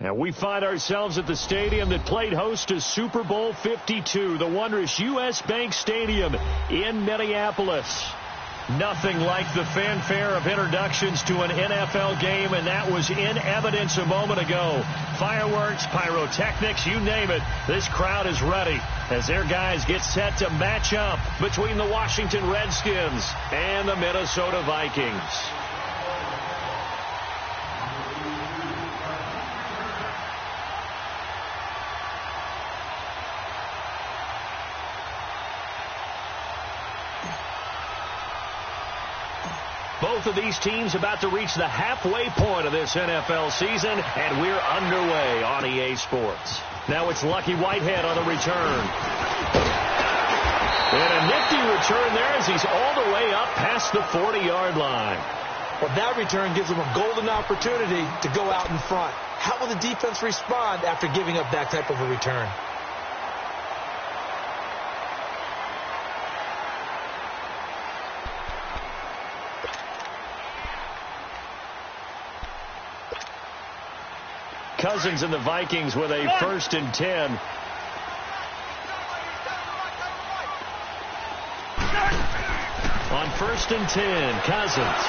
And we find ourselves at the stadium that played host to Super Bowl 52, the wondrous U.S. Bank Stadium in Minneapolis. Nothing like the fanfare of introductions to an NFL game, and that was in evidence a moment ago. Fireworks, pyrotechnics, you name it. This crowd is ready as their guys get set to match up between the Washington Redskins and the Minnesota Vikings. Both of these teams about to reach the halfway point of this NFL season, and we're underway on EA Sports. Now it's Lucky Whitehead on the return. And a nifty return there as he's all the way up past the 40-yard line. Well, that return gives him a golden opportunity to go out in front. How will the defense respond after giving up that type of a return? Cousins and the Vikings with a 1st and 10. On 1st and 10, Cousins.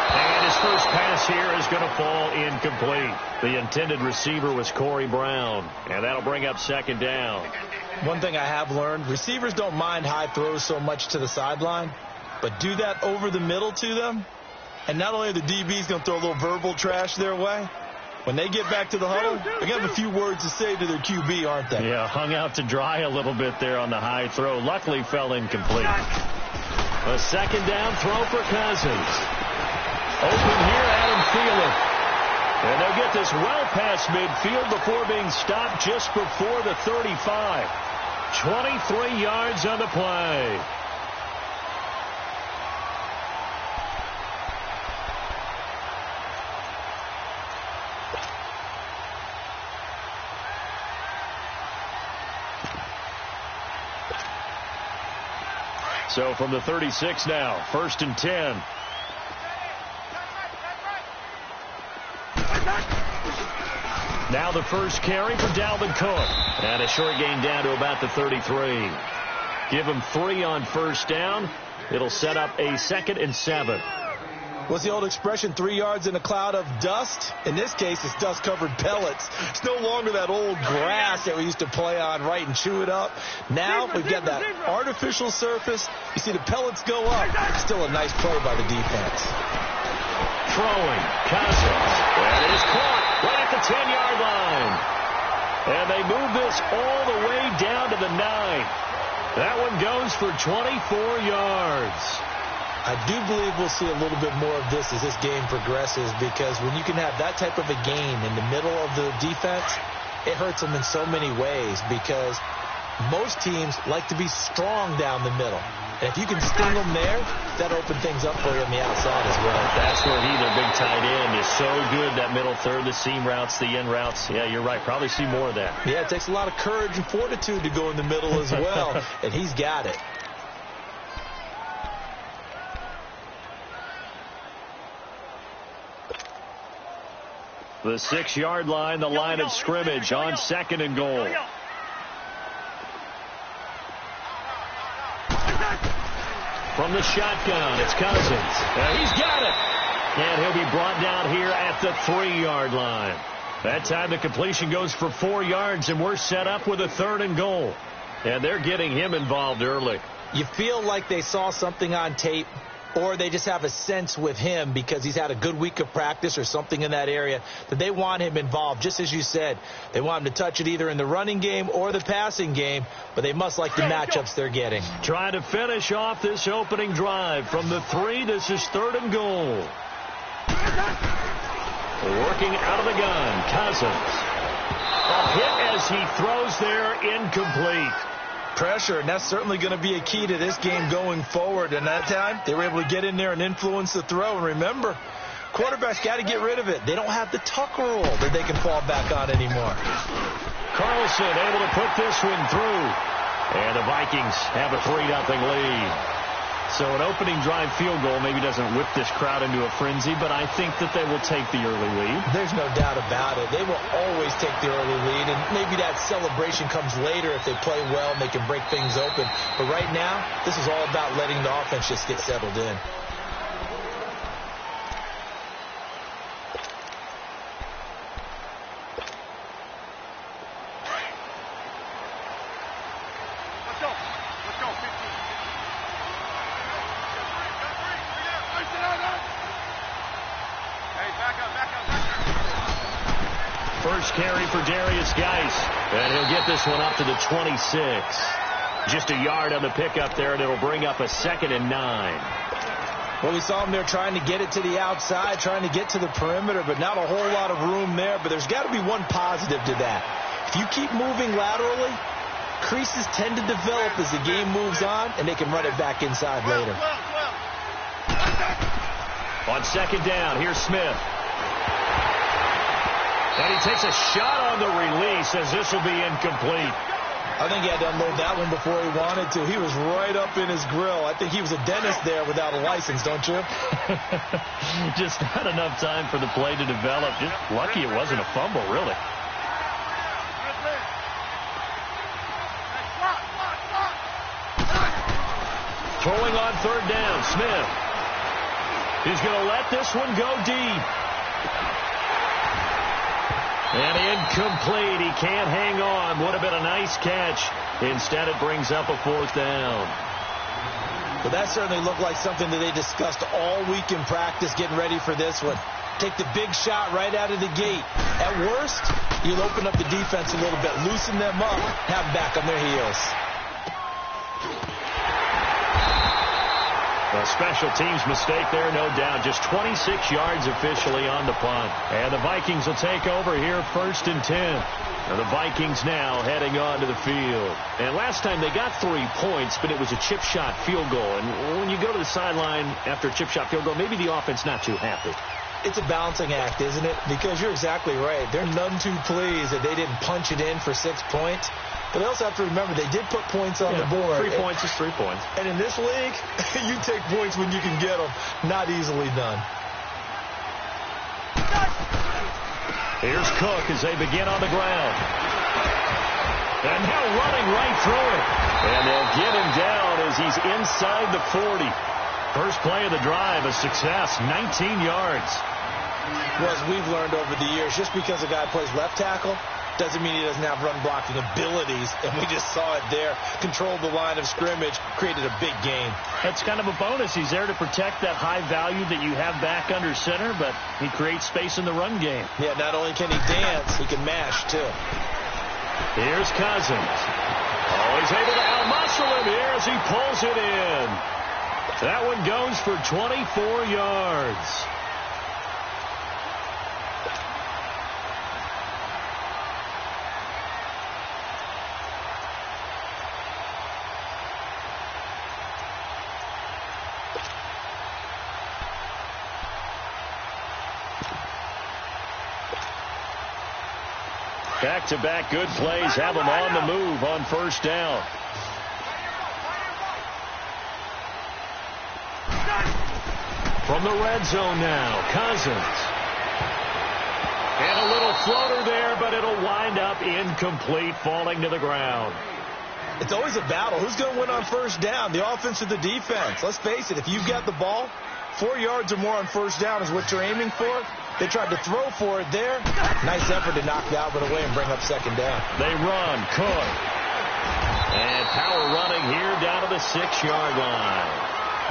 And his first pass here is going to fall incomplete. The intended receiver was Corey Brown, and that'll bring up 2nd down. One thing I have learned, receivers don't mind high throws so much to the sideline, but do that over the middle to them, and not only are the DBs going to throw a little verbal trash their way, when they get back to the huddle, they're going to have a few words to say to their QB, aren't they? Yeah, hung out to dry a little bit there on the high throw. Luckily fell incomplete. A 2nd down throw for Cousins. Open here, Adam Thielen. And they'll get this well past midfield before being stopped just before the 35. 23 yards on the play. So from the 36 now, 1st and 10. Now the first carry for Dalvin Cook. And a short gain down to about the 33. Give him 3 on 1st down. It'll set up a 2nd and 7. What's the old expression, 3 yards in a cloud of dust? In this case, it's dust-covered pellets. It's no longer that old grass that we used to play on, right, and chew it up. Now we've got that artificial surface. You see the pellets go up. Still a nice play by the defense. Throwing, Cousins. And it is caught right at the 10-yard line. And they move this all the way down to the 9. That one goes for 24 yards. I do believe we'll see a little bit more of this as this game progresses, because when you can have that type of a gain in the middle of the defense, it hurts them in so many ways, because most teams like to be strong down the middle. And if you can sting them there, that opens things up for you on the outside as well. That's where their big tight end is so good, that middle third, the seam routes, the in routes. Yeah, you're right. Probably see more of that. Yeah, it takes a lot of courage and fortitude to go in the middle as well, and he's got it. The 6-yard line, the line of scrimmage on 2nd and goal. From the shotgun, it's Cousins. He's got it. And he'll be brought down here at the 3-yard line. That time the completion goes for 4 yards, and we're set up with a 3rd and goal. And they're getting him involved early. You feel like they saw something on tape, or they just have a sense with him because he's had a good week of practice or something in that area that they want him involved. Just as you said, they want him to touch it either in the running game or the passing game, but they must like the matchups they're getting. Trying to finish off this opening drive from the 3. This is 3rd and goal. Working out of the gun, Cousins. A hit as he throws there, incomplete. Pressure, and that's certainly going to be a key to this game going forward. And that time, they were able to get in there and influence the throw. And remember, quarterbacks got to get rid of it. They don't have the tuck rule that they can fall back on anymore. Carlson able to put this one through. And the Vikings have a 3-0 lead. So an opening drive field goal maybe doesn't whip this crowd into a frenzy, but I think that they will take the early lead. There's no doubt about it. They will always take the early lead, and maybe that celebration comes later if they play well and they can break things open. But right now, this is all about letting the offense just get settled in. First carry for Darius Geis, and he'll get this one up to the 26. Just a yard on the pickup there, and it'll bring up a 2nd and 9. Well, we saw him there trying to get it to the outside, trying to get to the perimeter, but not a whole lot of room there. But there's got to be one positive to that. If you keep moving laterally, creases tend to develop as the game moves on, and they can run it back inside later. On 2nd down, here's Smith. And he takes a shot on the release as this will be incomplete. I think he had to unload that one before he wanted to. He was right up in his grill. I think he was a dentist there without a license, don't you? Just not enough time for the play to develop. Just lucky it wasn't a fumble, really. Throwing on 3rd down, Smith. He's going to let this one go deep. And incomplete. He can't hang on. Would have been a nice catch. Instead, it brings up a 4th down. But that certainly looked like something that they discussed all week in practice getting ready for this one. Take the big shot right out of the gate. At worst, you'll open up the defense a little bit, loosen them up, have them back on their heels. A special teams mistake there, no doubt. Just 26 yards officially on the punt. And the Vikings will take over here, 1st and 10. And the Vikings now heading on to the field. And last time they got 3 points, but it was a chip shot field goal. And when you go to the sideline after a chip shot field goal, maybe the offense not too happy. It's a balancing act, isn't it? Because you're exactly right. They're none too pleased that they didn't punch it in for 6 points. But they also have to remember they did put points on the board. 3 points is 3 points. And in this league, you take points when you can get them. Not easily done. Here's Cook as they begin on the ground. And now running right through it. And they'll get him down as he's inside the 40. First play of the drive, a success, 19 yards. Well, as we've learned over the years, just because a guy plays left tackle doesn't mean he doesn't have run blocking abilities, and we just saw it there. Controlled the line of scrimmage, created a big gain. That's kind of a bonus. He's there to protect that high value that you have back under center, but he creates space in the run game. Yeah, not only can he dance, he can mash, too. Here's Cousins. Oh, he's able to out-muscle him here as he pulls it in. That one goes for 24 yards. Back-to-back good plays have them on the move on 1st down. From the red zone now, Cousins. And a little floater there, but it'll wind up incomplete, falling to the ground. It's always a battle. Who's going to win on 1st down, the offense or the defense? Let's face it, if you've got the ball, 4 yards or more on 1st down is what you're aiming for. They tried to throw for it there. Nice effort to knock that one away and bring up 2nd down. They run. Cook. And power running here down to the 6-yard line.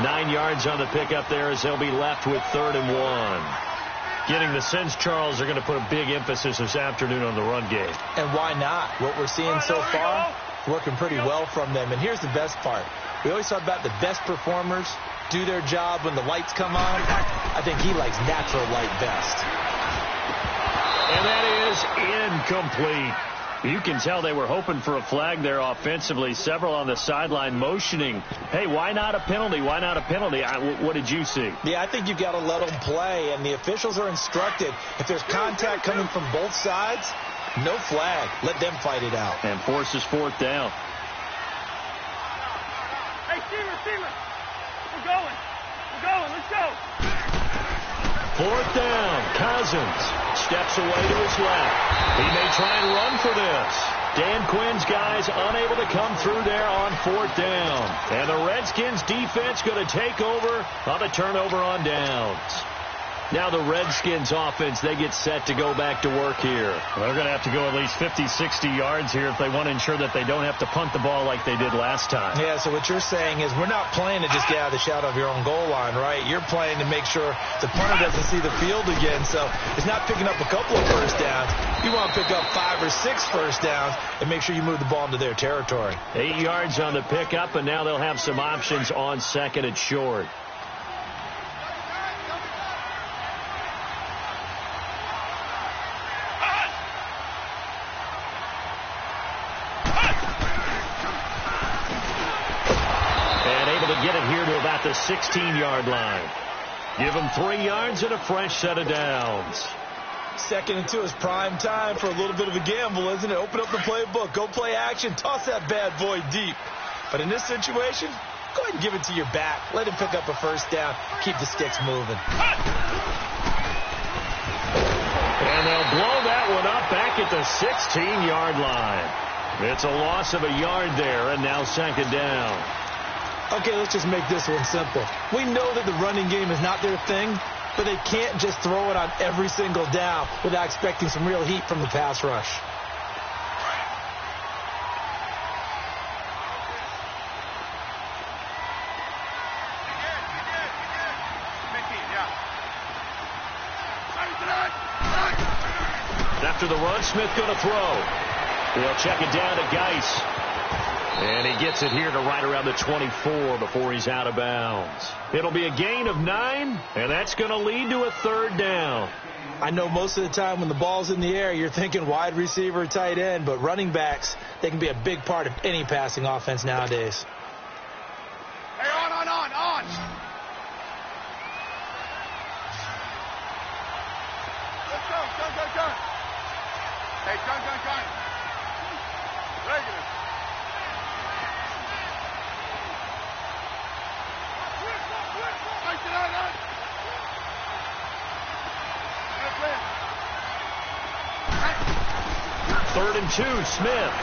9 yards on the pickup there as they'll be left with 3rd and 1. Getting the sense, Charles, they're going to put a big emphasis this afternoon on the run game. And why not? What we're seeing so far, working pretty well from them. And here's the best part. We always talk about the best performers do their job when the lights come on. I think he likes natural light best. And that is incomplete. You can tell they were hoping for a flag there offensively. Several on the sideline motioning, hey, why not a penalty? Why not a penalty? What did you see? Yeah, I think you've got to let them play, and the officials are instructed. If there's contact coming from both sides, no flag. Let them fight it out. And forces 4th down. Let's go. Fourth down. Cousins steps away to his left. He may try and run for this. Dan Quinn's guys unable to come through there on fourth down. And the Redskins defense going to take over on a turnover on downs. Now the Redskins offense, they get set to go back to work here. Well, they're going to have to go at least 50, 60 yards here if they want to ensure that they don't have to punt the ball like they did last time. Yeah, so what you're saying is we're not playing to just get out of the shadow of your own goal line, right? You're playing to make sure the punter doesn't see the field again. So it's not picking up a couple of first downs. You want to pick up 5 or 6 first downs and make sure you move the ball into their territory. 8 yards on the pickup, and now they'll have some options on second and short. Get it here to about the 16-yard line. Give them 3 yards and a fresh set of downs. 2nd and 2 is prime time for a little bit of a gamble, isn't it? Open up the playbook. Go play action. Toss that bad boy deep. But in this situation, go ahead and give it to your back. Let him pick up a first down. Keep the sticks moving. And they'll blow that one up back at the 16-yard line. It's a loss of a yard there, and now 2nd down. Okay, let's just make this one simple. We know that the running game is not their thing, but they can't just throw it on every single down without expecting some real heat from the pass rush. After the run, Smith going to throw. They'll check it down to Geis. And he gets it here to right around the 24 before he's out of bounds. It'll be a gain of 9, and that's going to lead to a 3rd down. I know most of the time when the ball's in the air, you're thinking wide receiver, tight end, but running backs, they can be a big part of any passing offense nowadays. Hey, on. Let's go. Hey, gun. Regular. Third and 2, Smith.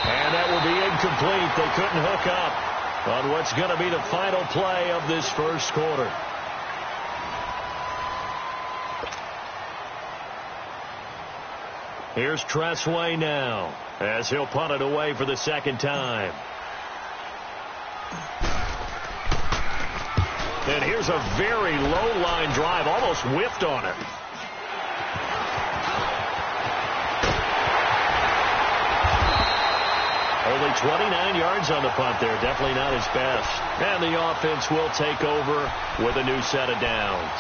And that will be incomplete. They couldn't hook up on what's going to be the final play of this first quarter. Here's Tressway now as he'll punt it away for the 2nd time. And here's a very low line drive, almost whiffed on it. Only 29 yards on the punt there. Definitely not his best. And the offense will take over with a new set of downs.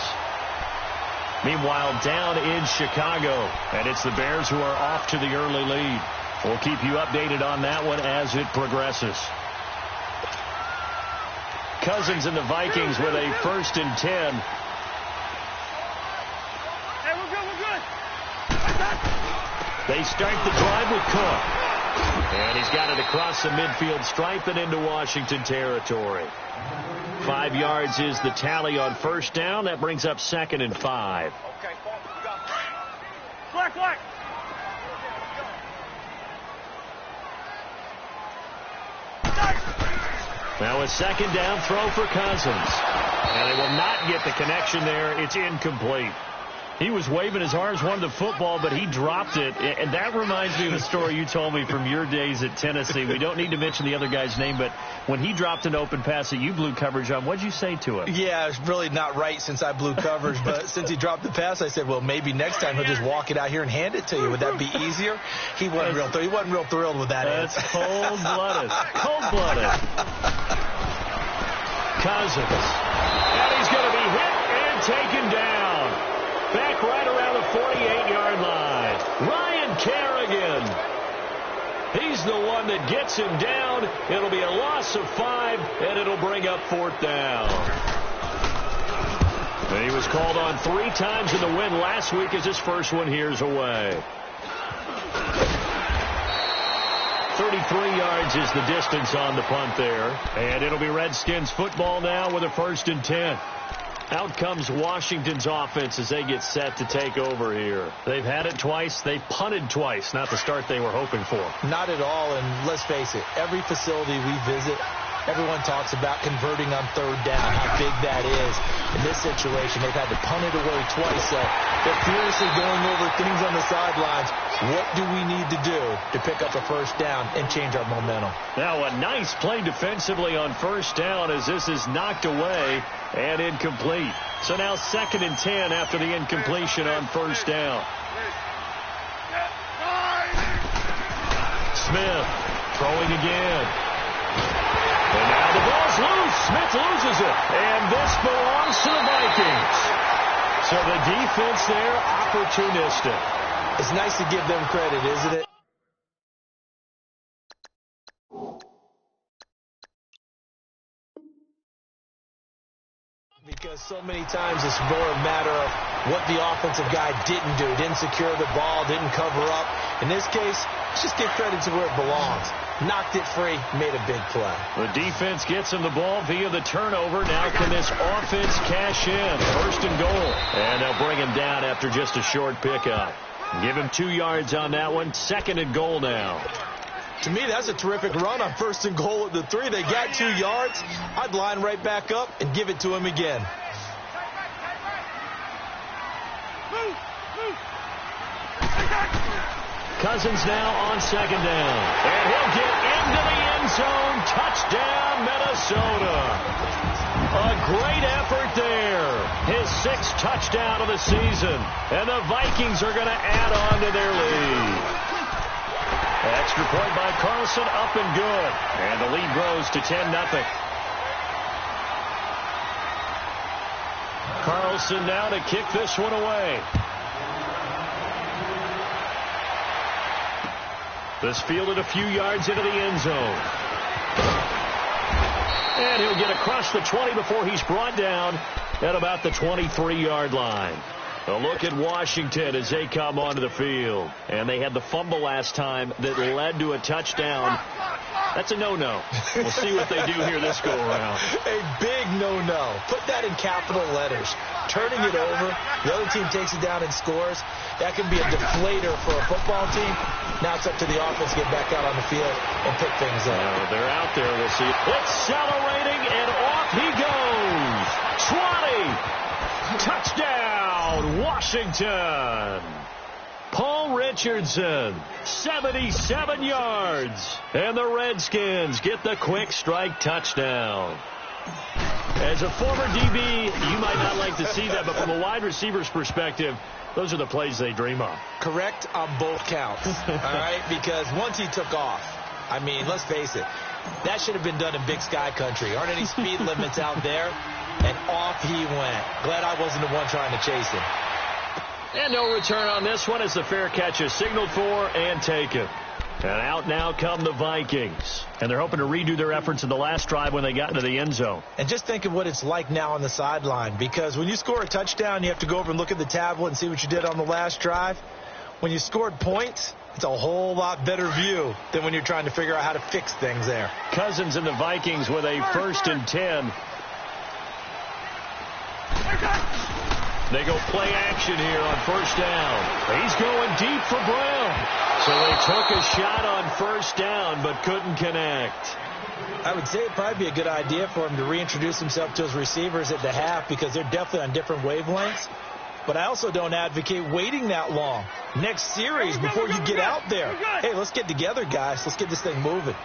Meanwhile, down in Chicago, and it's the Bears who are off to the early lead. We'll keep you updated on that one as it progresses. Cousins and the Vikings with a 1st and 10. Hey, we're good. They start the drive with Cook. And he's got it across the midfield stripe and into Washington territory. 5 yards is the tally on 1st down. That brings up 2nd and 5. Okay, go. Black. Now a 2nd down throw for Cousins. And they will not get the connection there. It's incomplete. He was waving his arms, wanted the football, but he dropped it. And that reminds me of the story you told me from your days at Tennessee. We don't need to mention the other guy's name, but when he dropped an open pass that you blew coverage on, what did you say to him? Yeah, it's really not right since I blew coverage, but since he dropped the pass, I said, well, maybe next time he'll just walk it out here and hand it to you. Would that be easier? He wasn't real thrilled with that. That's cold-blooded. Cold-blooded. Cousins. And he's going to be hit and taken down. Back right around the 48-yard line. Ryan Kerrigan. He's the one that gets him down. It'll be a loss of 5, and it'll bring up 4th down. And he was called on 3 times in the win last week as his first one here's away. 33 yards is the distance on the punt there. And it'll be Redskins football now with a 1st and 10. Out comes Washington's offense as they get set to take over here. They've had it twice. They punted twice. Not the start they were hoping for. Not at all, and let's face it, every facility we visit, everyone talks about converting on 3rd down, how big that is. In this situation, they've had to punt it away twice, so they're furiously going over things on the sidelines. What do we need to do to pick up a 1st down and change our momentum? Now a nice play defensively on 1st down as this is knocked away and incomplete. So now 2nd and 10 after the incompletion on 1st down. Smith throwing again. And now the ball's loose. Smith loses it. And this belongs to the Vikings. So the defense there, opportunistic. It's nice to give them credit, isn't it? Because so many times it's more a matter of what the offensive guy didn't do. Didn't secure the ball, didn't cover up. In this case, let's just give credit to where it belongs. Knocked it free, made a big play. The defense gets him the ball via the turnover. Now can this offense cash in? 1st and goal. And they'll bring him down after just a short pickup. Give him 2 yards on that one. 2nd and goal now. To me, that's a terrific run on 1st and goal at the 3. They got 2 yards. I'd line right back up and give it to him again. Cousins now on 2nd down. And he'll get into the end zone. Touchdown, Minnesota. A great effort there. His 6th touchdown of the season. And the Vikings are going to add on to their lead. Extra point by Carlson, up and good. And the lead grows to 10-0. Carlson now to kick this one away. This fielded a few yards into the end zone. And he'll get across the 20 before he's brought down at about the 23-yard line. A look at Washington as they come onto the field. And they had the fumble last time that led to a touchdown. That's a no-no. We'll see what they do here this go-around. A big no-no. Put that in capital letters. Turning it over, the other team takes it down and scores. That can be a deflator for a football team. Now it's up to the offense to get back out on the field and pick things up. They're out there. We'll see. Accelerating, and off he goes. 20. Touchdown, Washington. Paul Richardson, 77 yards. And the Redskins get the quick strike touchdown. As a former DB, you might not like to see that, but from a wide receiver's perspective, those are the plays they dream of. Correct on both counts, all right? Because once he took off, I mean, let's face it, that should have been done in Big Sky country. Aren't any speed limits out there? And off he went. Glad I wasn't the one trying to chase him. And no return on this one as the fair catch is signaled for and taken. And out now come the Vikings. And they're hoping to redo their efforts in the last drive when they got into the end zone. And just think of what it's like now on the sideline. Because when you score a touchdown, you have to go over and look at the tablet and see what you did on the last drive. When you scored points, it's a whole lot better view than when you're trying to figure out how to fix things there. Cousins and the Vikings with a 1st and 10. They go play action here on 1st down. He's going deep for Brown. So they took a shot on 1st down but couldn't connect. I would say it'd probably be a good idea for him to reintroduce himself to his receivers at the half because they're definitely on different wavelengths. But I also don't advocate waiting that long. Next series before you get out there. Hey, let's get together, guys. Let's get this thing moving.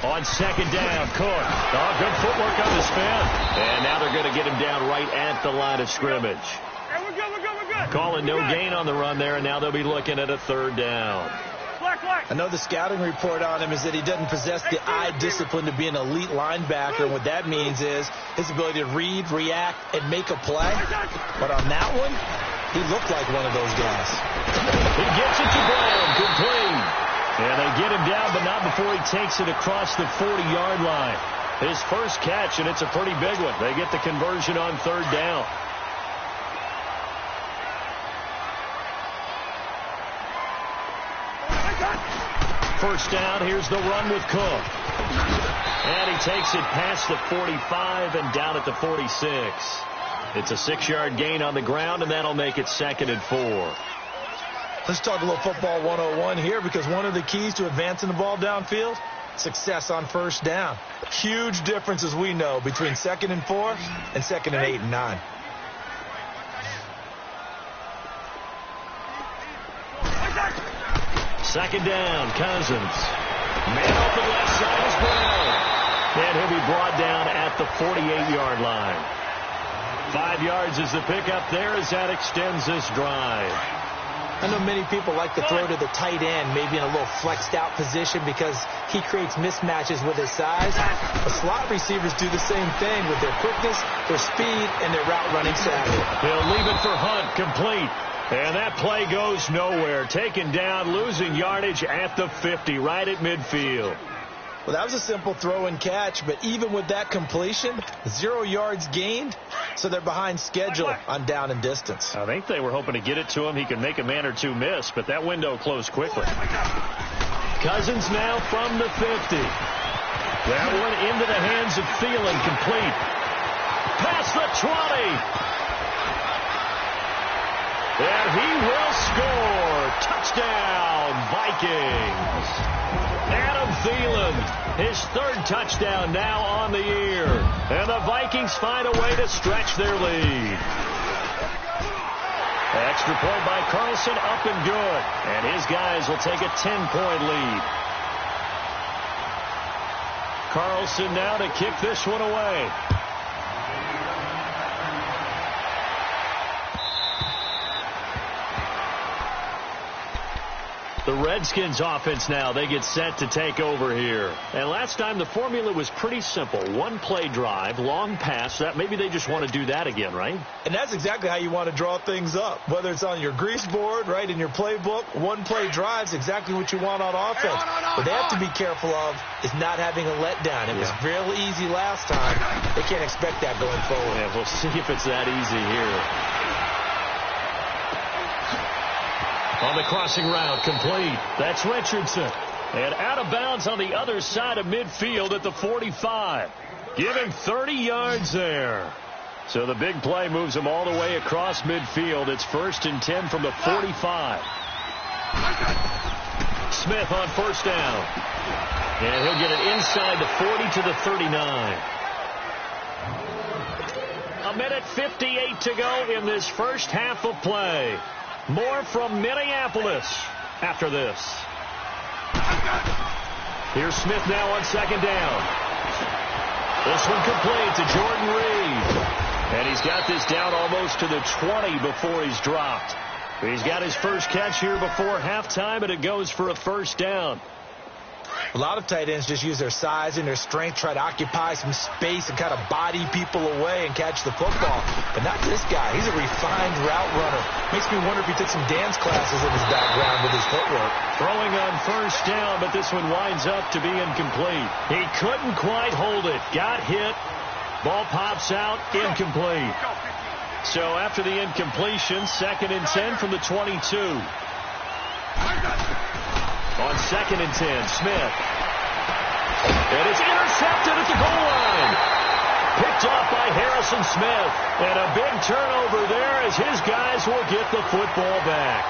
On 2nd down, Cook. Oh, good footwork on the spin. And now they're going to get him down right at the line of scrimmage. Hey, we're good. Calling no gain on the run there, and now they'll be looking at a 3rd down. I know the scouting report on him is that he doesn't possess the eye discipline to be an elite linebacker. And what that means is his ability to read, react, and make a play. But on that one, he looked like one of those guys. He gets it to Brown. Complete. And they get him down, but not before he takes it across the 40-yard line. His first catch, and it's a pretty big one. They get the conversion on 3rd down. First down, here's the run with Cook. And he takes it past the 45 and down at the 46. It's a 6-yard gain on the ground, and that'll make it 2nd and 4. Let's talk a little football 101 here, because one of the keys to advancing the ball downfield, success on first down. Huge difference, as we know, between 2nd and 4 and 2nd and 8 and 9. Second down, Cousins. Man open left side is Brown. And he'll be brought down at the 48-yard line. 5 yards is the pickup there as that extends this drive. I know many people like to throw to the tight end, maybe in a little flexed out position because he creates mismatches with his size. The slot receivers do the same thing with their quickness, their speed, and their route running savvy. He'll leave it for Hunt, complete. And that play goes nowhere. Taken down, losing yardage at the 50, right at midfield. Well, that was a simple throw and catch, but even with that completion, 0 yards gained, so they're behind schedule on down and distance. I think they were hoping to get it to him. He could make a man or two miss, but that window closed quickly. Cousins now from the 50. That one into the hands of Thielen, complete. Past the 20. And he will score. Touchdown, Vikings. Adam Thielen, his 3rd touchdown now on the year. And the Vikings find a way to stretch their lead. Extra point by Carlson, up and good. And his guys will take a 10-point lead. Carlson now to kick this one away. The Redskins offense now, they get set to take over here. And last time the formula was pretty simple. 1-play drive, long pass. That maybe they just want to do that again, right? And that's exactly how you want to draw things up. Whether it's on your grease board, right, in your playbook, 1-play drive's exactly what you want on offense. What they have to be careful of is not having a letdown. It was real easy last time. They can't expect that going forward. Yeah, we'll see if it's that easy here. On the crossing route, complete. That's Richardson. And out of bounds on the other side of midfield at the 45. Give him 30 yards there. So the big play moves him all the way across midfield. It's 1st and 10 from the 45. Smith on first down. And he'll get it inside the 40 to the 39. 1:58 to go in this first half of play. More from Minneapolis after this. Here's Smith now on second down. This one complete to Jordan Reed. And he's got this down almost to the 20 before he's dropped. He's got his first catch here before halftime, and it goes for a first down. A lot of tight ends just use their size and their strength, try to occupy some space and kind of body people away and catch the football. But not this guy. He's a refined route runner. Makes me wonder if he took some dance classes in his background with his footwork. Throwing on first down, but this one winds up to be incomplete. He couldn't quite hold it. Got hit. Ball pops out. Incomplete. So after the incompletion, 2nd and 10 from the 22. On 2nd and 10, Smith. It is intercepted at the goal line. Picked off by Harrison Smith. And a big turnover there as his guys will get the football back.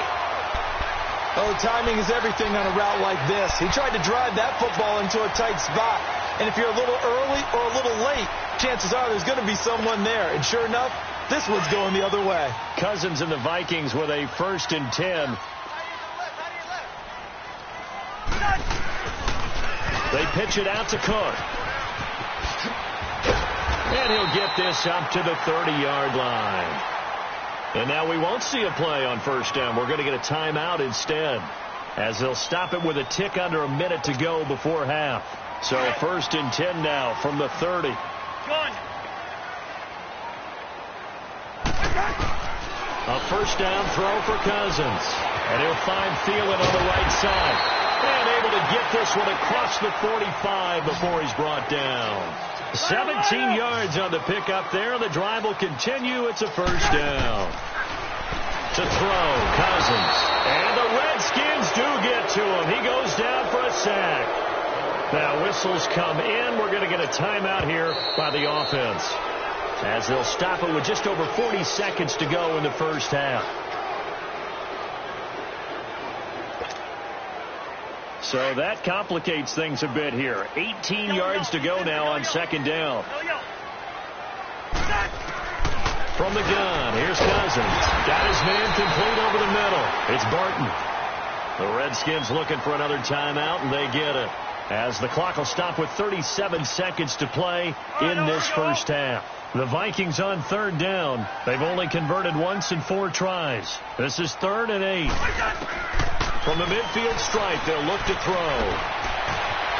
Oh, timing is everything on a route like this. He tried to drive that football into a tight spot. And if you're a little early or a little late, chances are there's going to be someone there. And sure enough, this one's going the other way. Cousins and the Vikings with a 1st and 10. They pitch it out to Cook. And he'll get this up to the 30-yard line. And now we won't see a play on first down. We're going to get a timeout instead, as they'll stop it with a tick under a minute to go before half. So 1st and 10 now from the 30. A first down throw for Cousins. And he'll find Thielen on the right side. And able to get this one across the 45 before he's brought down. 17 yards on the pickup there. The drive will continue. It's a first down. To throw, Cousins. And the Redskins do get to him. He goes down for a sack. Now whistles come in. We're going to get a timeout here by the offense, as they'll stop it with just over 40 seconds to go in the first half. So that complicates things a bit here. 18 yards to go now on second down. From the gun, here's Cousins. Got his man complete over the middle. It's Barton. The Redskins looking for another timeout, and they get it, as the clock will stop with 37 seconds to play in this first half. The Vikings on third down. They've only converted once in 4 tries. This is 3rd and 8. From the midfield stripe, they'll look to throw.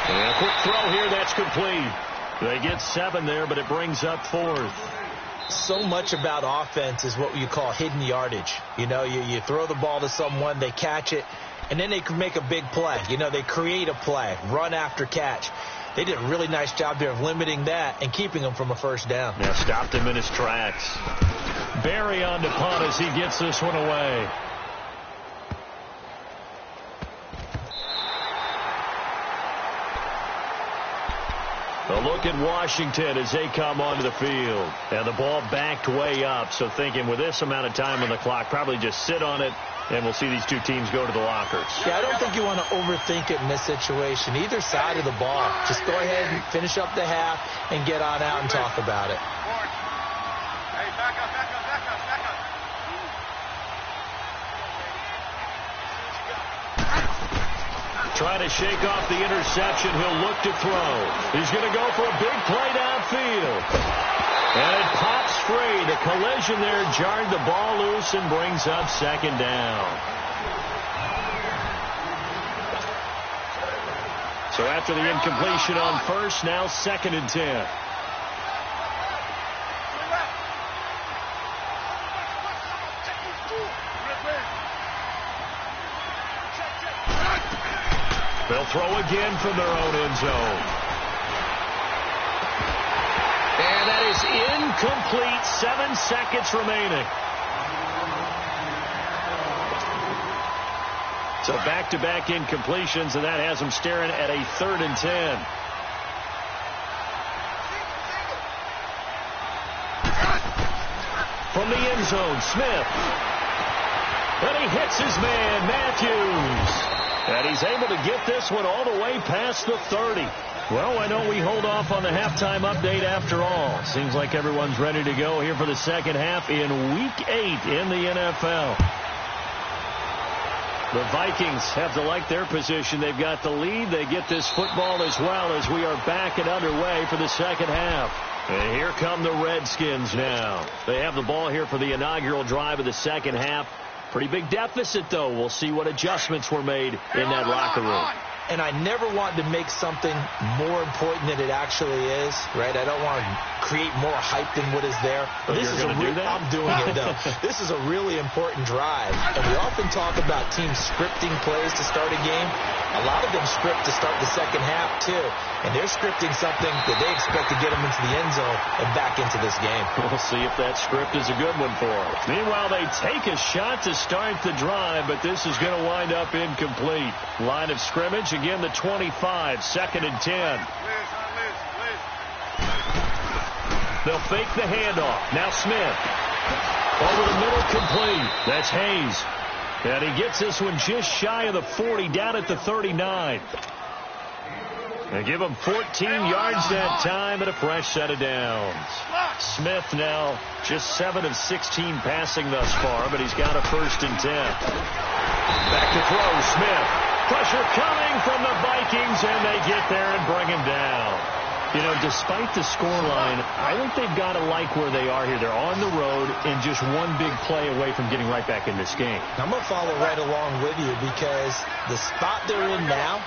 And a quick throw here, that's complete. They get 7 there, but it brings up 4th. So much about offense is what you call hidden yardage. You know, you throw the ball to someone, they catch it, and then they can make a big play. You know, they create a play, run after catch. They did a really nice job there of limiting that and keeping him from a first down. Yeah, stopped him in his tracks. Barry on to punt as he gets this one away. A look at Washington as they come onto the field. And the ball backed way up, so thinking with this amount of time on the clock, probably just sit on it, and we'll see these two teams go to the lockers. Yeah, I don't think you want to overthink it in this situation. Either side of the ball. Just go ahead and finish up the half and get on out and talk about it. Hey, back up, back up, back up, back up. Trying to shake off the interception. He'll look to throw. He's going to go for a big play downfield. And it pops free. The collision there jarred the ball loose and brings up second down. So after the incompletion on first, now 2nd and 10. They'll throw again from their own end zone. And that is incomplete. 7 seconds remaining. So back-to-back incompletions, and that has them staring at a 3rd and 10. From the end zone, Smith. And he hits his man, Matthews. And he's able to get this one all the way past the 30. Well, why don't we hold off on the halftime update after all? Seems like everyone's ready to go here for the second half in Week 8 in the NFL. The Vikings have to like their position. They've got the lead. They get this football as well as we are back and underway for the second half. And here come the Redskins now. They have the ball here for the inaugural drive of the second half. Pretty big deficit, though. We'll see what adjustments were made in that locker room. And I never want to make something more important than it actually is, right? I don't want to create more hype than what is there. But this is I'm doing it, though. This is a really important drive. And we often talk about teams scripting plays to start a game. A lot of them script to start the second half, too. And they're scripting something that they expect to get them into the end zone and back into this game. We'll see if that script is a good one for them. Meanwhile, they take a shot to start the drive, but this is going to wind up incomplete. Line of scrimmage, again, the 25, 2nd and 10. They'll fake the handoff. Now Smith. Over the middle, complete. That's Hayes. And he gets this one just shy of the 40, down at the 39. They give him 14 yards that time and a fresh set of downs. Smith now just 7 of 16 passing thus far, but he's got a 1st and 10. Back to throw, Smith. Pressure coming from the Vikings, and they get there and bring him down. You know, despite the scoreline, I think they've got to like where they are here. They're on the road and just one big play away from getting right back in this game. I'm going to follow right along with you because the spot they're in now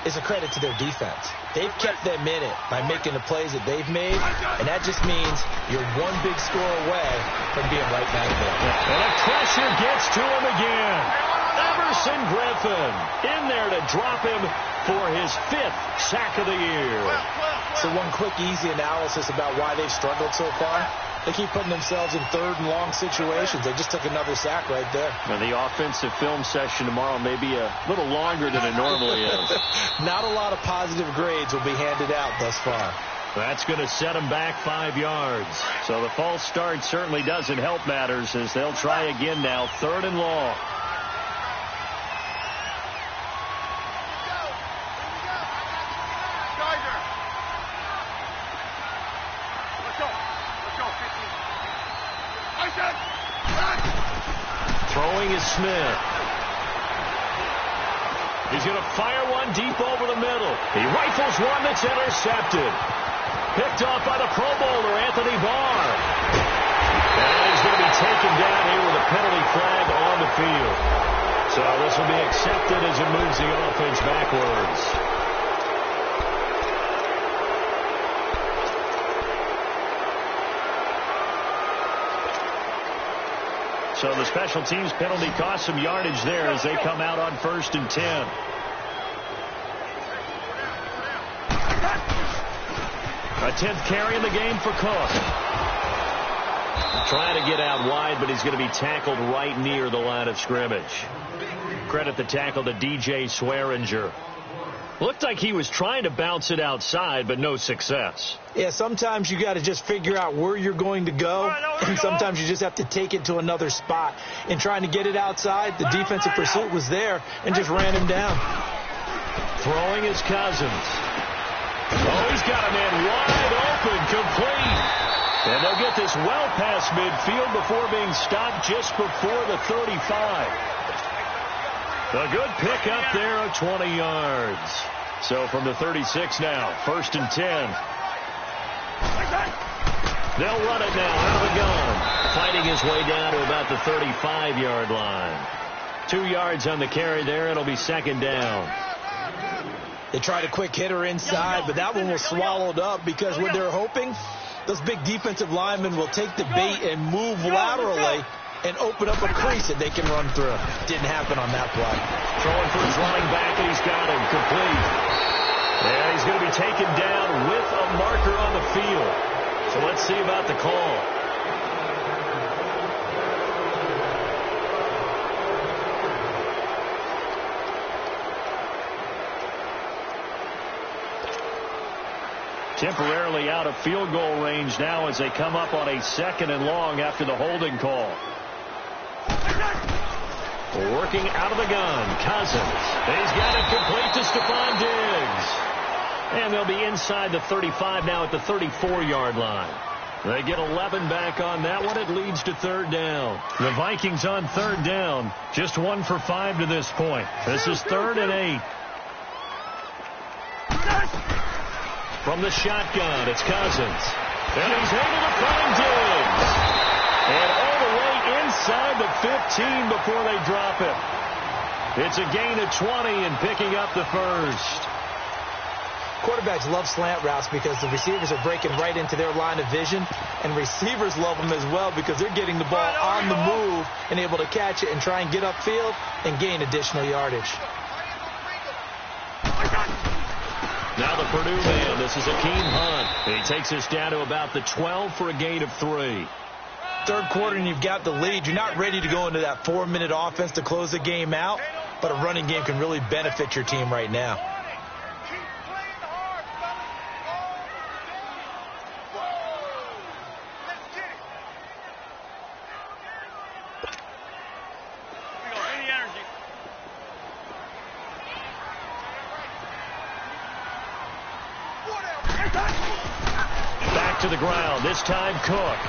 is a credit to their defense. They've kept them in it by making the plays that they've made, and that just means you're one big score away from being right back there. And the pressure gets to him again. Everson Griffin in there to drop him for his 5th sack of the year. So one quick, easy analysis about why they've struggled so far. They keep putting themselves in third and long situations. They just took another sack right there. Now, the offensive film session tomorrow may be a little longer than it normally is. Not a lot of positive grades will be handed out thus far. That's going to set them back 5 yards. So the false start certainly doesn't help matters as they'll try again now, 3rd and long. Throwing is Smith. He's going to fire one deep over the middle. He rifles one that's intercepted. Picked off by the Pro Bowler, Anthony Barr. And he's going to be taken down here with a penalty flag on the field. So this will be accepted as it moves the offense backwards. So the special teams penalty cost some yardage there as they come out on 1st and 10. A 10th carry in the game for Cook. Trying to get out wide, but he's going to be tackled right near the line of scrimmage. Credit the tackle to DJ Swearinger. Looked like he was trying to bounce it outside, but no success. Yeah, sometimes you got to just figure out where you're going to go, and sometimes you just have to take it to another spot. In trying to get it outside, the defensive pursuit was there and just ran him down. Throwing his Cousins. Oh, he's got a man wide open, complete. And they'll get this well past midfield before being stopped just before the 35. A good pick up there of 20 yards. So from the 36 now, 1st and 10. They'll run it now out of the gun. Fighting his way down to about the 35-yard line. 2 yards on the carry there. It'll be 2nd down. They tried a quick hitter inside, but that one was swallowed up because what they're hoping, those big defensive linemen will take the bait and move laterally and open up a crease that they can run through. Didn't happen on that play. Throwing for his running back, and he's got him complete. And he's going to be taken down with a marker on the field. So let's see about the call. Temporarily out of field goal range now as they come up on a 2nd and long after the holding call. Working out of the gun, Cousins. He's got it complete to Stephon Diggs. And they'll be inside the 35 now at the 34-yard line. They get 11 back on that one. It leads to 3rd down. The Vikings on 3rd down. Just 1 for 5 to this point. This is 3rd and 8. From the shotgun, it's Cousins. And he's able to find Diggs. And all the way inside the 15 before they drop it. It's a gain of 20 and picking up the 1st. Quarterbacks love slant routes because the receivers are breaking right into their line of vision, and receivers love them as well because they're getting the ball on the move and able to catch it and try and get upfield and gain additional yardage. Now the Purdue man. This is Akeem Hunt. He takes us down to about the 12 for a gain of 3. 3rd quarter and you've got the lead. You're not ready to go into that 4-minute offense to close the game out, but a running game can really benefit your team right now. Back to the ground. This time Cook.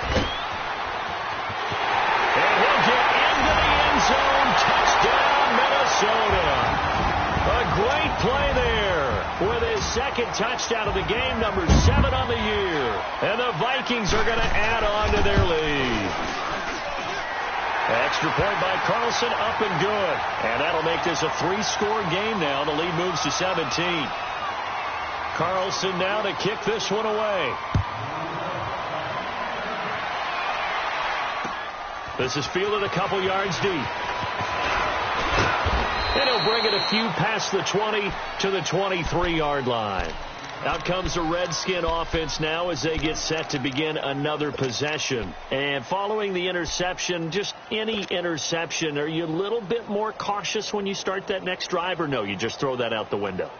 And he'll get into the end zone. Touchdown, Minnesota. A great play there with his 2nd touchdown of the game, number 7 on the year. And the Vikings are going to add on to their lead. Extra point by Carlson, up and good. And that'll make this a 3-score game now. The lead moves to 17. Carlson now to kick this one away. This is fielded a couple yards deep. And he'll bring it a few past the 20 to the 23-yard line. Out comes the Redskin offense now as they get set to begin another possession. And following the interception, just any interception, are you a little bit more cautious when you start that next drive, or no, you just throw that out the window?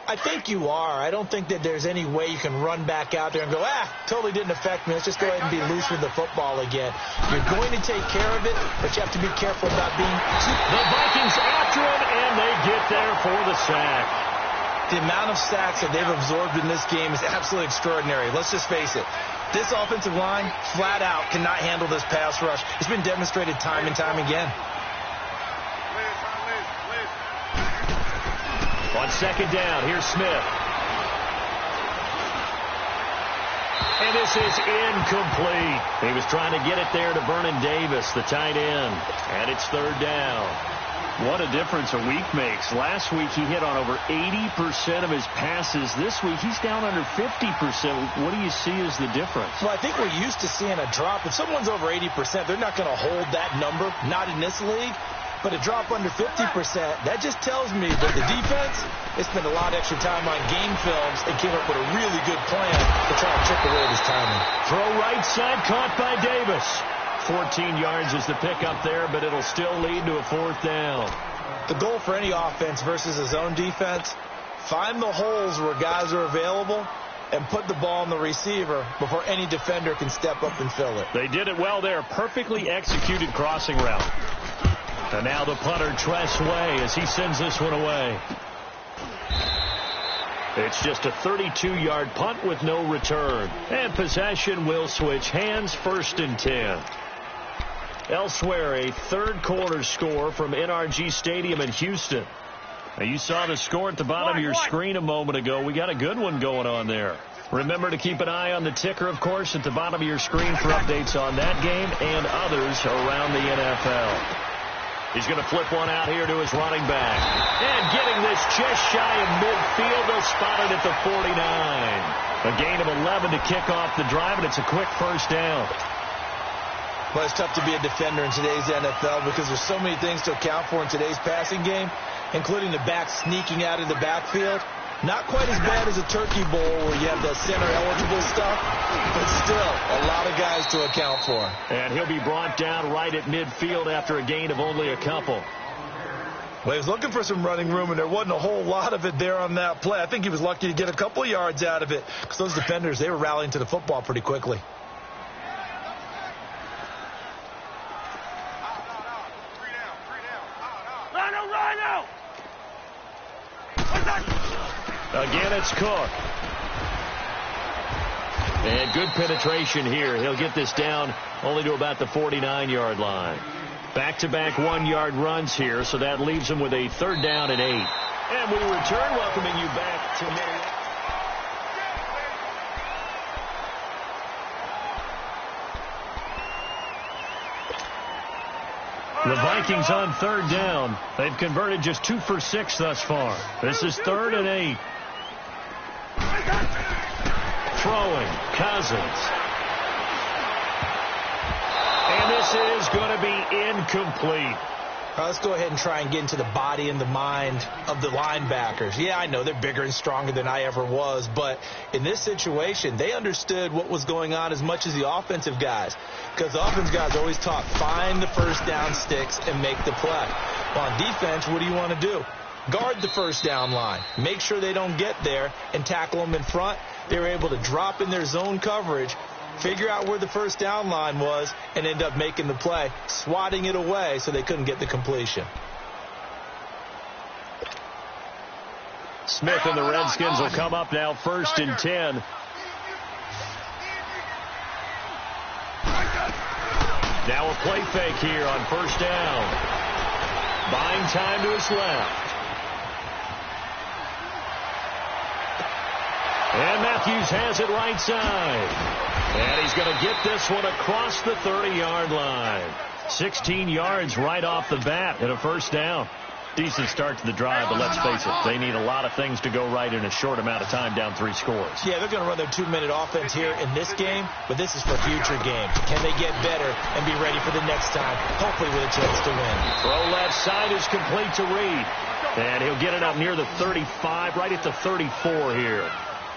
I think you are. I don't think that there's any way you can run back out there and go, totally didn't affect me. Let's just go ahead and be loose with the football again. You're going to take care of it, but you have to be careful about being too... The Vikings after him, and they get there for the sack. The amount of sacks that they've absorbed in this game is absolutely extraordinary. Let's just face it. This offensive line, flat out, cannot handle this pass rush. It's been demonstrated time and time again. On second down, here's Smith. And this is incomplete. He was trying to get it there to Vernon Davis, the tight end. And it's third down. What a difference a week makes. Last week he hit on over 80% of his passes. This week he's down under 50%. What do you see as the difference? Well, I think we're used to seeing a drop. If someone's over 80%, they're not going to hold that number, not in this league. But a drop under 50%, that just tells me that the defense, they spent a lot of extra time on game films and came up with a really good plan to try and chip away this timing. Throw right side, caught by Davis. 14 yards is the pickup there, but it'll still lead to a fourth down. The goal for any offense versus a zone defense, find the holes where guys are available and put the ball on the receiver before any defender can step up and fill it. They did it well there. Perfectly executed crossing route. And now the punter, Tress Way, as he sends this one away. It's just a 32-yard punt with no return. And possession will switch hands, 1st and 10. Elsewhere, a third quarter score from NRG Stadium in Houston. Now, you saw the score at the bottom of your screen a moment ago. We got a good one going on there. Remember to keep an eye on the ticker, of course, at the bottom of your screen for updates on that game and others around the NFL. He's going to flip one out here to his running back. And getting this just shy of midfield, they'll spot it at the 49. A gain of 11 to kick off the drive, and it's a quick first down. Well, it's tough to be a defender in today's NFL because there's so many things to account for in today's passing game, including the back sneaking out of the backfield. Not quite as bad as a turkey bowl where you have that center-eligible stuff, but still a lot of guys to account for. And he'll be brought down right at midfield after a gain of only a couple. Well, he was looking for some running room, and there wasn't a whole lot of it there on that play. I think he was lucky to get a couple yards out of it because those defenders, they were rallying to the football pretty quickly. Again, it's Cook. And good penetration here. He'll get this down only to about the 49-yard line. Back-to-back 1-yard runs here, so that leaves him with a 3rd down and 8. And we return, welcoming you back to Minneapolis. The Vikings on 3rd down. They've converted just 2 for 6 thus far. This is 3rd and 8. Throwing, Cousins. And this is going to be incomplete. Let's go ahead and try and get into the body and the mind of the linebackers. Yeah, I know they're bigger and stronger than I ever was, but in this situation, they understood what was going on as much as the offensive guys, because the offensive guys are always taught, find the first down sticks and make the play. Well, on defense, what do you want to do? Guard the first down line. Make sure they don't get there and tackle them in front. They were able to drop in their zone coverage, figure out where the first down line was, and end up making the play, swatting it away so they couldn't get the completion. Smith and the Redskins will come up now 1st and 10. Now a play fake here on 1st down. Buying time to his left. And Matthews has it right side. And he's going to get this one across the 30-yard line. 16 yards right off the bat and a 1st down. Decent start to the drive, but let's face it, they need a lot of things to go right in a short amount of time, down 3 scores. Yeah, they're going to run their 2-minute offense here in this game, but this is for future games. Can they get better and be ready for the next time, hopefully with a chance to win? Throw left side is complete to Reed. And he'll get it up near the 35, right at the 34 here.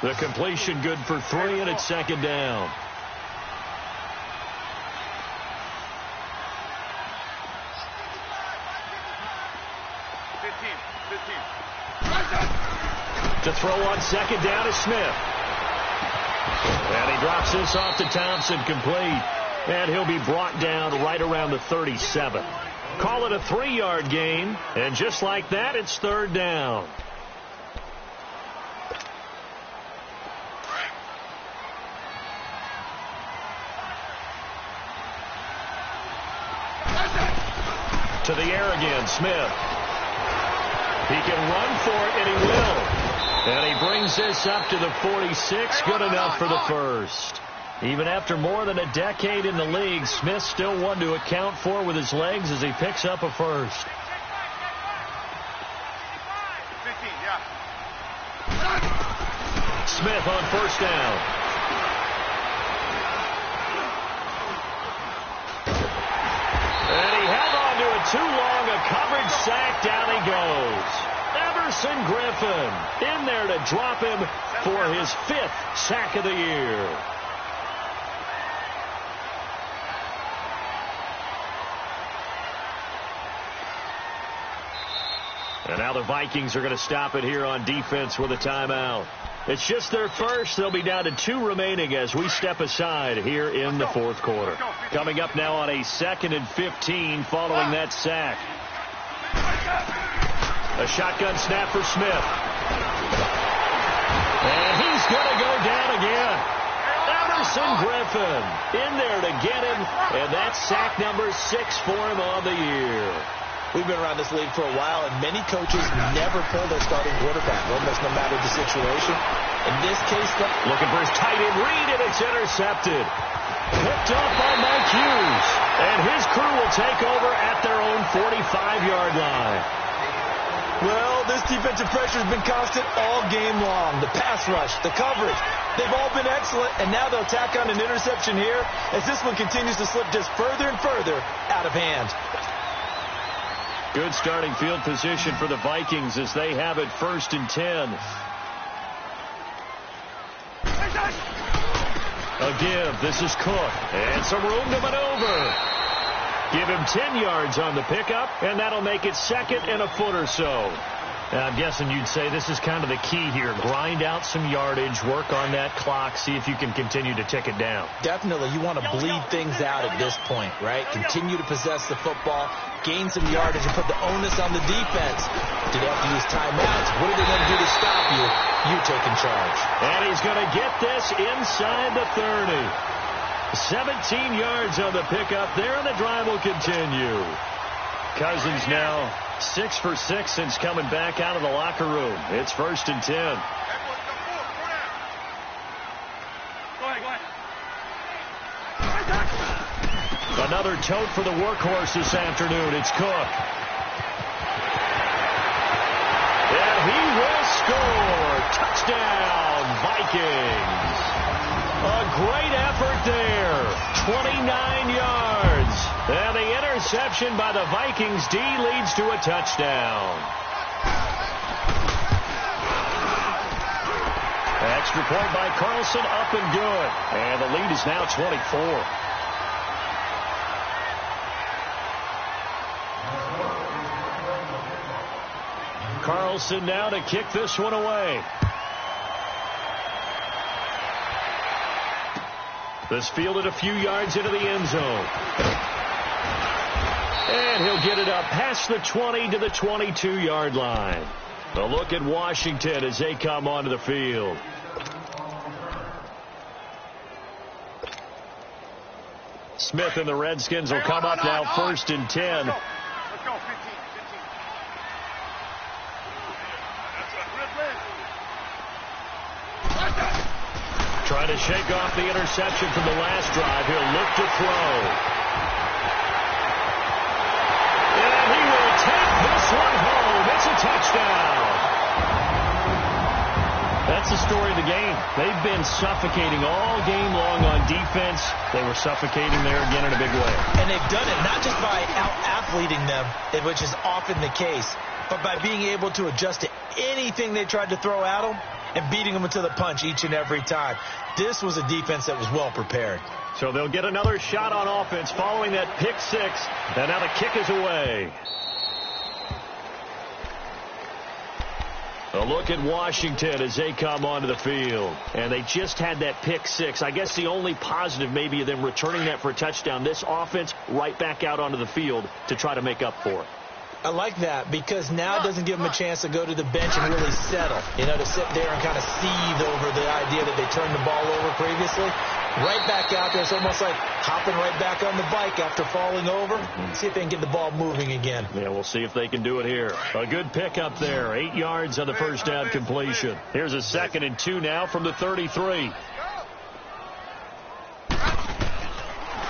The completion good for 3, and it's second down. To throw on second down is Smith. And he drops this off to Thompson, complete. And he'll be brought down right around the 37. Call it a 3-yard gain. And just like that, it's third down. To the air again, Smith. He can run for it, and he will. And he brings this up to the 46. Good enough for the first. Even after more than a decade in the league, Smith still one to account for with his legs as he picks up a first. Smith on first down. And he held on to it too long. A coverage sack. Down he goes. Everson Griffin in there to drop him for his 5th sack of the year. And now the Vikings are going to stop it here on defense with a timeout. It's just their first. They'll be down to 2 remaining as we step aside here in the 4th quarter. Coming up now on a 2nd and 15 following that sack. A shotgun snap for Smith. And he's going to go down again. Everson Griffin in there to get him. And that's sack number 6 for him on the year. We've been around this league for a while, and many coaches never pull their starting quarterback, almost no matter the situation. In this case, looking for his tight end read, and it's intercepted. Picked off by Mike Hughes. And his crew will take over at their own 45-yard line. Well, this defensive pressure has been constant all game long. The pass rush, the coverage, they've all been excellent, and now they'll tack on an interception here as this one continues to slip just further and further out of hand. Good starting field position for the Vikings as they have it 1st and 10. A give. This is Cook. And some room to maneuver. Give him 10 yards on the pickup, and that'll make it 2nd and a foot or so. I'm guessing you'd say this is kind of the key here. Grind out some yardage, work on that clock, see if you can continue to tick it down. Definitely. You want to bleed things out at this point, right? Continue to possess the football, gain some yardage, and put the onus on the defense. Do they have to use timeouts? What are they going to do to stop you? You taking charge. And he's going to get this inside the 30. 17 yards on the pickup there, and the drive will continue. Cousins now 6 for 6 since coming back out of the locker room. It's 1st and 10. Another tote for the workhorse this afternoon. It's Cook. And he will score. Touchdown, Vikings. A great effort there. 29 yards. And the interception by the Vikings D leads to a touchdown. Extra point by Carlson, up and good. And the lead is now 24. Carlson now to kick this one away. This fielded a few yards into the end zone. And he'll get it up past the 20 to the 22-yard line. A look at Washington as they come onto the field. Smith and the Redskins will come up now 1st and 10. Let's go, 15. Trying to shake off the interception from the last drive. He'll look to throw. And he will take this one home. It's a touchdown. That's the story of the game. They've been suffocating all game long on defense. They were suffocating there again in a big way. And they've done it not just by out-athleting them, which is often the case, but by being able to adjust to anything they tried to throw at them and beating them to the punch each and every time. This was a defense that was well prepared. So they'll get another shot on offense following that pick six. And now the kick is away. A look at Washington as they come onto the field. And they just had that pick six. I guess the only positive maybe of them returning that for a touchdown. This offense right back out onto the field to try to make up for it. I like that because now it doesn't give them a chance to go to the bench and really settle. You know, to sit there and kind of seethe over the idea that they turned the ball over previously. Right back out there. It's almost like hopping right back on the bike after falling over. See if they can get the ball moving again. Yeah, we'll see if they can do it here. A good pickup there. 8 yards on the first down completion. Here's a 2nd and 2 now from the 33.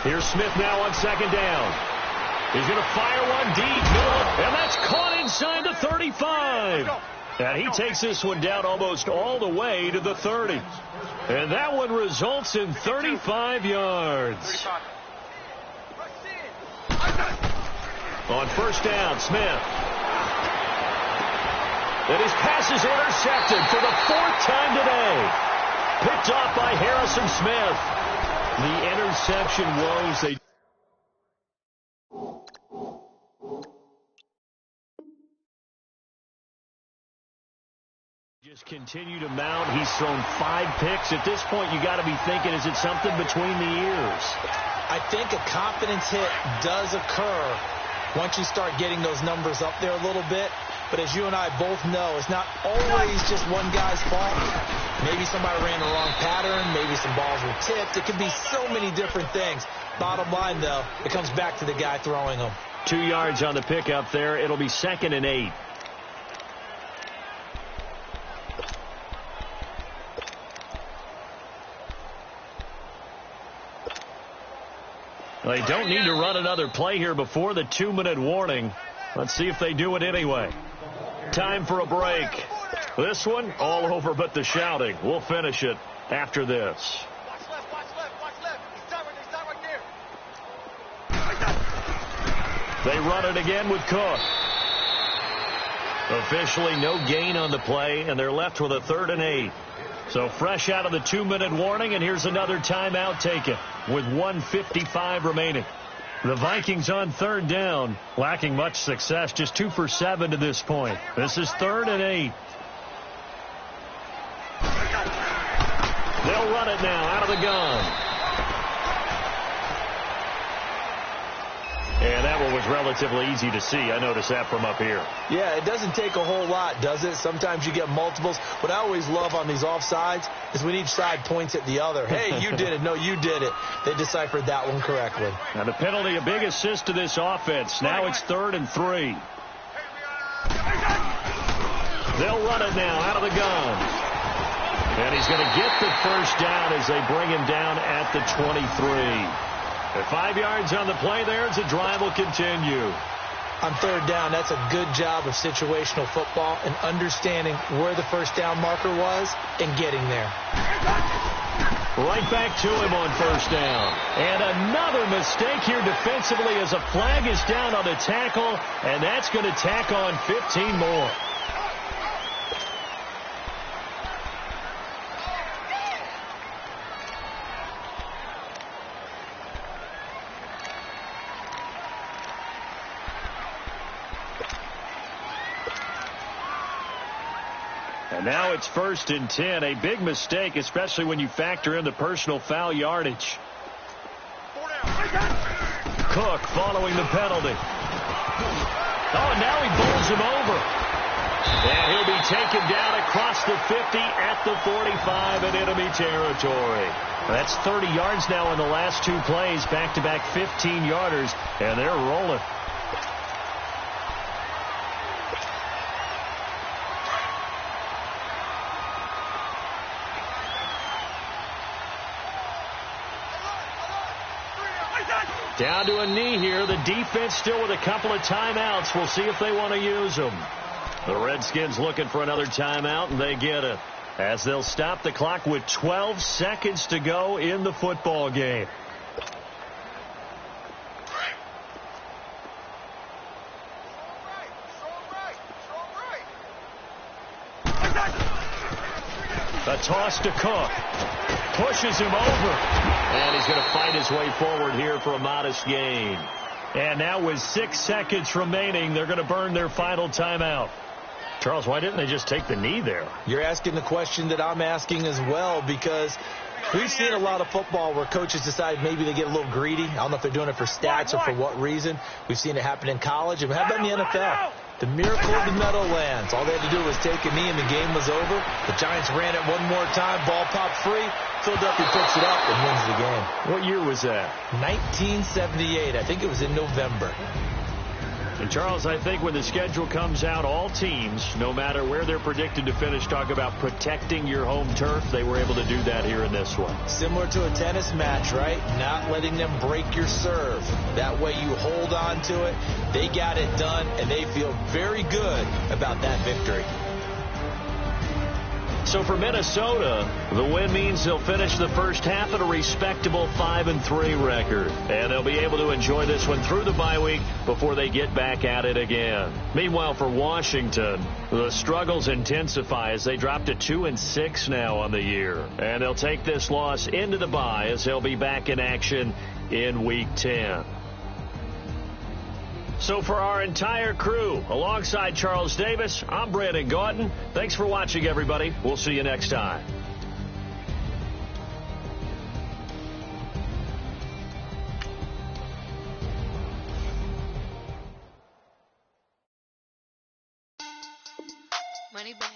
Here's Smith now on 2nd down. He's going to fire one deep, middle, and that's caught inside the 35. And he takes this one down almost all the way to the 30. And that one results in 35 yards. On first down, Smith. And his pass is intercepted for the 4th time today. Picked off by Harrison Smith. The interception was a... Just continue to mount. He's thrown 5 picks. At this point, you got to be thinking, is it something between the ears? I think a confidence hit does occur once you start getting those numbers up there a little bit. But as you and I both know, it's not always just one guy's fault. Maybe somebody ran the wrong pattern. Maybe some balls were tipped. It could be so many different things. Bottom line, though, it comes back to the guy throwing them. 2 yards on the pickup there. It'll be 2nd and 8. They don't need to run another play here before the 2-minute warning. Let's see if they do it anyway. Time for a break. This one, all over but the shouting. We'll finish it after this. Watch left, watch left, watch left. They start right there. They run it again with Cook. Officially no gain on the play, and they're left with a 3rd and 8. So fresh out of the 2-minute warning, and here's another timeout taken with 1:55 remaining. The Vikings on 3rd down, lacking much success, just 2 for 7 to this point. This is 3rd and 8. They'll run it now out of the gun. And that one was relatively easy to see. I noticed that from up here. Yeah, it doesn't take a whole lot, does it? Sometimes you get multiples. What I always love on these offsides is when each side points at the other. Hey, you did it. No, you did it. They deciphered that one correctly. Now the penalty, a big assist to this offense. Now it's 3rd and 3. They'll run it now out of the gun. And he's going to get the first down as they bring him down at the 23. At 5 yards on the play there as the drive will continue. On 3rd down, that's a good job of situational football and understanding where the first down marker was and getting there. Right back to him on first down. And another mistake here defensively as a flag is down on the tackle, and that's going to tack on 15 more. And now it's 1st and 10. A big mistake, especially when you factor in the personal foul yardage. Cook following the penalty. Oh, and now he bowls him over. And he'll be taken down across the 50 at the 45 in enemy territory. That's 30 yards now in the last 2 plays. Back-to-back 15-yarders, and they're rolling. Down to a knee here. The defense still with a couple of timeouts. We'll see if they want to use them. The Redskins looking for another timeout, and they get it. As they'll stop the clock with 12 seconds to go in the football game. A toss to Cook. Pushes him over. And he's going to fight his way forward here for a modest gain. And now with 6 seconds remaining, they're going to burn their final timeout. Charles, why didn't they just take the knee there? You're asking the question that I'm asking as well, because we've seen a lot of football where coaches decide maybe they get a little greedy. I don't know if they're doing it for stats or for what reason. We've seen it happen in college. And how about in the NFL? The miracle of the Meadowlands. All they had to do was take a knee and the game was over. The Giants ran it one more time. Ball popped free. Philadelphia picks it up and wins the game. What year was that? 1978. I think it was in November. And, Charles, I think when the schedule comes out, all teams, no matter where they're predicted to finish, talk about protecting your home turf. They were able to do that here in this one. Similar to a tennis match, right? Not letting them break your serve. That way you hold on to it. They got it done, and they feel very good about that victory. So for Minnesota, the win means they'll finish the first half at a respectable 5-3 record. And they'll be able to enjoy this one through the bye week before they get back at it again. Meanwhile, for Washington, the struggles intensify as they drop to 2-6 now on the year. And they'll take this loss into the bye as they'll be back in action in Week 10. So for our entire crew, alongside Charles Davis, I'm Brandon Gaudin. Thanks for watching, everybody. We'll see you next time. Money back.